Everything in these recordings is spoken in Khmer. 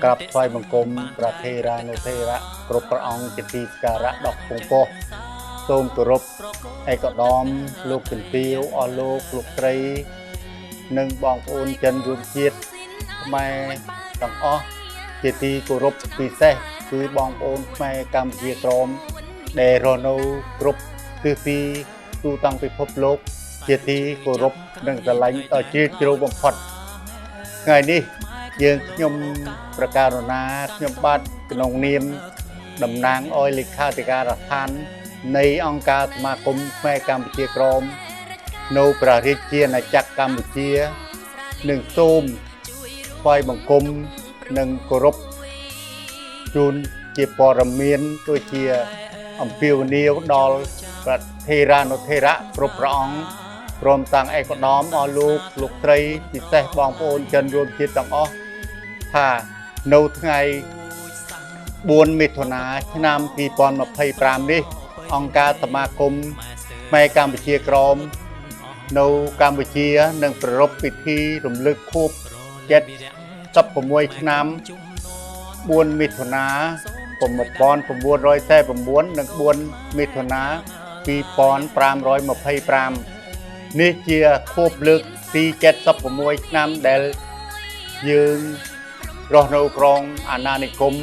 ក្រាបថ្វាយបង្គំប្រធេរានុធេរៈគ្រប់ព្រះអង្គជាទីសក្ការៈដ៏ខ្ពង់ខ្ពស់សូមគោរពឯកឧត្តមលោកជំទាវអស់លោកត្រីនិងបងប្អូនចិនរួមជាតិខ្មែរទាំងអស់ជាទីគោរពពិសេសគឺបងប្អូនខ្មែរកម្ពុជាក្រមដែលរស់នៅគ្រប់ទិសទីទូទាំងពិភពលោកជាទីគោរពនិងស្រឡាញ់ដ៏ជ្រាលជ្រៅបំផុតថ្ងៃនេះយើងខ្ញុំប្រកាសណាខ្ញុំបាទក្នុងនាមតំណាងអយលេខាធិការដ្ឋាននៃអង្គការសមាគមខ្មែរកម្ពុជាក្រមនៅព្រះរាជាណាចក្រកម្ពុជានឹងសូមថ្វាយបង្គំនិងគោរពជូនជាព័ត៌មានដូចជាអំពាវនាវដល់ព្រះថេរានុថេរៈគ្រប់ព្រះអង្គព្រមទាំងឯកឧត្តមអស់លោកត្រីពិសេសបងប្អូនចិនរួមជាតិទាំងអស់ថានៅថ្ងៃ4មិថុនាឆ្នាំ2025នេះអង្គការសមាគមខ្មែរកម្ពុជាក្រមនៅកម្ពុជានឹងប្រារព្ធពិធីរំលឹកខួប76ឆ្នាំ4មិថុនា1949និង4មិថុនា2525នេះជាខួបលើកទី76ឆ្នាំដែលយើងរស់នៅក្រុងអាណានិគម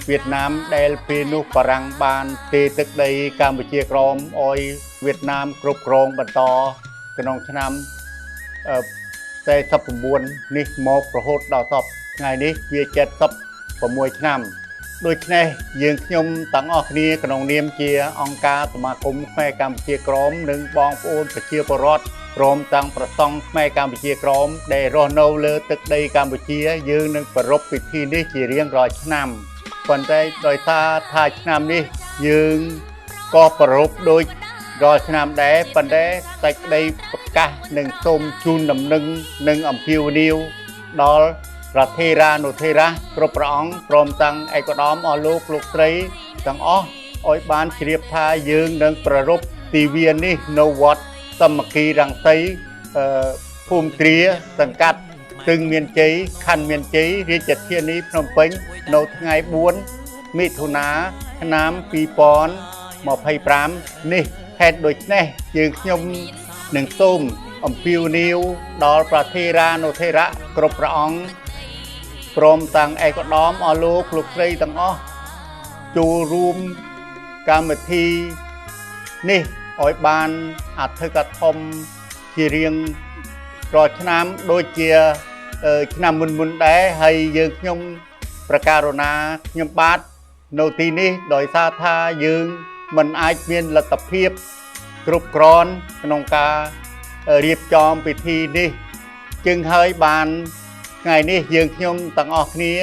វៀតណាមដែលពេលនោះបារាំងបានទេទឹកដីកម្ពុជាក្រមឲ្យវៀតណាមគ្រប់គ្រងបន្តក្នុងឆ្នាំ49នេះមករហូតដល់សពថ្ងៃនេះវា76ឆ្នាំដូច្នេះយើងខ្ញុំទាំងអស់គ្នាក្នុងនាមជាអង្គការសមាគមខ្មែរកម្ពុជាក្រមនិងបងប្អូនប្រជាពលរដ្ឋព្រមទាំងប្រសង់ខ្មែរកម្ពុជាក្រមដែលរស់នៅលើទឹកដីកម្ពុជាយើងនឹងប្រារព្ធពិធីនេះជារៀងរាល់ឆ្នាំប៉ុន្តែដោយសារថាឆ្នាំនេះយើងក៏ប្រារព្ធដូចរាល់ឆ្នាំដែរប៉ុន្តែសេចក្តីប្រកាសនឹងសូមជូនដំណឹងនិងអំពាវនាវដល់ព្រះថេរានុថេរៈគ្រប់ព្រះអង្គព្រមទាំងឯកឧត្តមអស់លោកត្រីទាំងអស់ឲ្យបានជ្រាបថាយើងនឹងប្រារព្ធទិវានេះនៅវត្តសមគ្គីរង្សីភូមិគ្រាសង្កាត់ស្ទឹងមានជ័យខណ្ឌមានជ័យរាជធានីភ្នំពេញនៅថ្ងៃ4មិថុនាឆ្នាំ2025នេះហេតុដូច្នេះយើងខ្ញុំនឹងសូមអំពាវនាវដល់ព្រះថេរានុថេរៈគ្រប់ព្រះអង្គព្រមទាំងឯកឧត្តមអស់លោកស្រីទាំងអស់ចូលរួមកម្មវិធីនេះឲ្យបានអធិកធមជារៀងរាល់ឆ្នាំដូចជាឆ្នាំមុនដែរហើយយើងខ្ញុំប្រកាសណាខ្ញុំបាទនៅទីនេះដោយសារថាយើងមិនអាចមានលទ្ធភាពគ្រប់គ្រាន់ក្នុងការរៀបចំពិធីនេះจึงហើយបានថ្ងៃនេះយើងខ្ញុំទាំងអស់គ្នា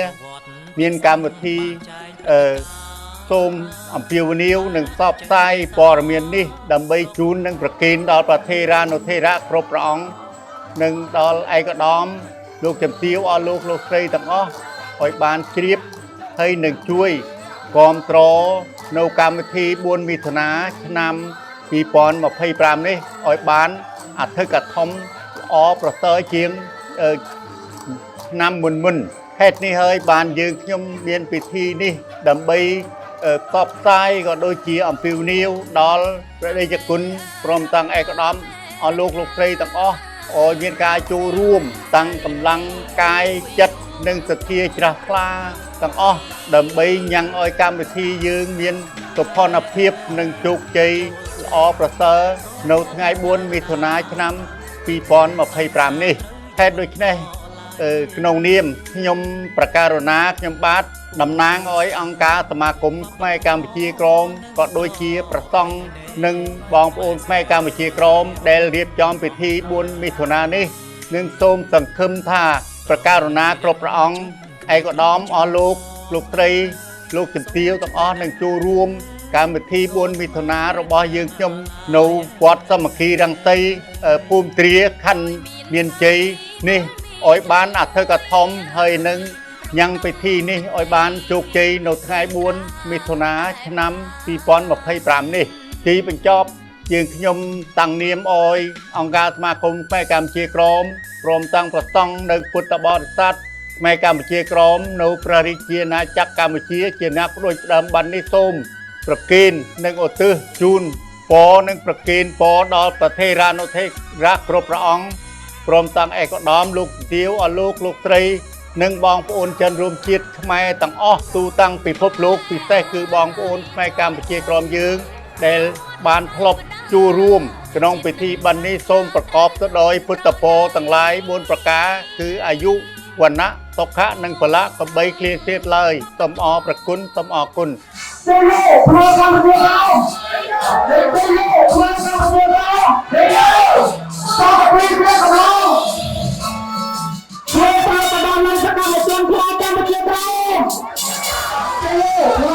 មានកម្មវិធីសូមអំពាវនាវនិងផ្សព្វផ្សាយព័ត៌មាននេះដើម្បីជូននិងប្រគេនដល់ព្រះថេរានុថេរៈគ្រប់ព្រះអង្គនិងដល់ឯកឧត្តមលោកជំទាវអស់លោកស្រីទាំងអស់ឲ្យបានជ្រាបហើយនឹងជួយគាំទ្រនៅកម្មវិធី4មិថុនាឆ្នាំ2025នេះឲ្យបានអធិកធមល្អប្រសើរជាងឆ្នាំមុនហេតុនេះហើយបានយើងខ្ញុំមានពិធីនេះដើម្បីផ្សព្វផ្សាយក៏ដូចជាអំពាវនាវដល់ព្រះរាជគុណព្រមទាំងឯកឧត្តមអស់លោកស្រីទាំងអស់ឲ្យមានការចូលរួមតាំងកម្លាំងកាយចិត្តនិងសទ្ធាជ្រះថ្លាទាំងអស់ដើម្បីញ៉ាំងឲ្យកម្មវិធីយើងមានសុផនភាពនិងជោគជ័យល្អប្រសើរនៅថ្ងៃ4មិថុនាឆ្នាំ2025នេះហេតុដូច្នេះក្នុងនាមខ្ញុំប្រកាសណាខ្ញុំបាទតំណាងឲ្យអង្គការសមាគមខ្មែរកម្ពុជាក្រមក៏ដូចជាប្រសង់និងបងប្អូនខ្មែរកម្ពុជាក្រមដែលរៀបចំពិធី4មិថុនានេះនឹងសូមសង្ឃឹមថាប្រកាសណាគ្រប់ព្រះអង្គឯកឧត្តមអស់លោកត្រីលោកជំទាវទាំងអស់នឹងចូលរួមកម្មវិធី4មិថុនារបស់យើងខ្ញុំនៅវត្តសមគ្គីរង្សីភូមិគ្រាខណ្ឌមានជ័យនេះឲ្យបានអធិកធមហើយនឹងញ៉ាំងពិធីនេះឲ្យបានជោគជ័យនៅថ្ងៃ4មិថុនាឆ្នាំ2025នេះទីបញ្ចប់យើងខ្ញុំតាំងនាមអយអង្គការសមាគមខ្មែរកម្ពុជាក្រមព្រមទាំងប្រសង់នៅពុទ្ធបរិស័ទ ខ្មែរកម្ពុជាក្រមនៅព្រះរាជាណាចក្រកម្ពុជាជាអ្នកផ្ដួចផ្ដើមបាននេះសូមប្រគេននិងឧទ្ទិសជូនពរនិងប្រគេនពរដល់ប្រធេរានុធេរៈគ្រប់ព្រះអង្គព្រមទាំងឯកឧត្តមលោកទាវអស់លោកស្រីនិងបងប្អូនចិនរួមជាតិខ្មែរទាំងអស់ទូទាំងពិភពលោកពិសេសគឺបងប្អូនខ្មែរកម្ពុជាក្រមយើងដែលបានធ្លាប់ចូលរួមក្នុងពិធីបិណ្ឌនេះសូមប្រកបទៅដោយពុទ្ធពរទាំងឡាយ4ប្រការគឺអាយុវណ្ណៈសុខៈនិងពលៈកំបីឃ្លាទៀតឡើយសូមអរព្រគុណសូមអរគុណHãy subscribe cho kênh Ghiền Mì Gõ để không bỏ lỡ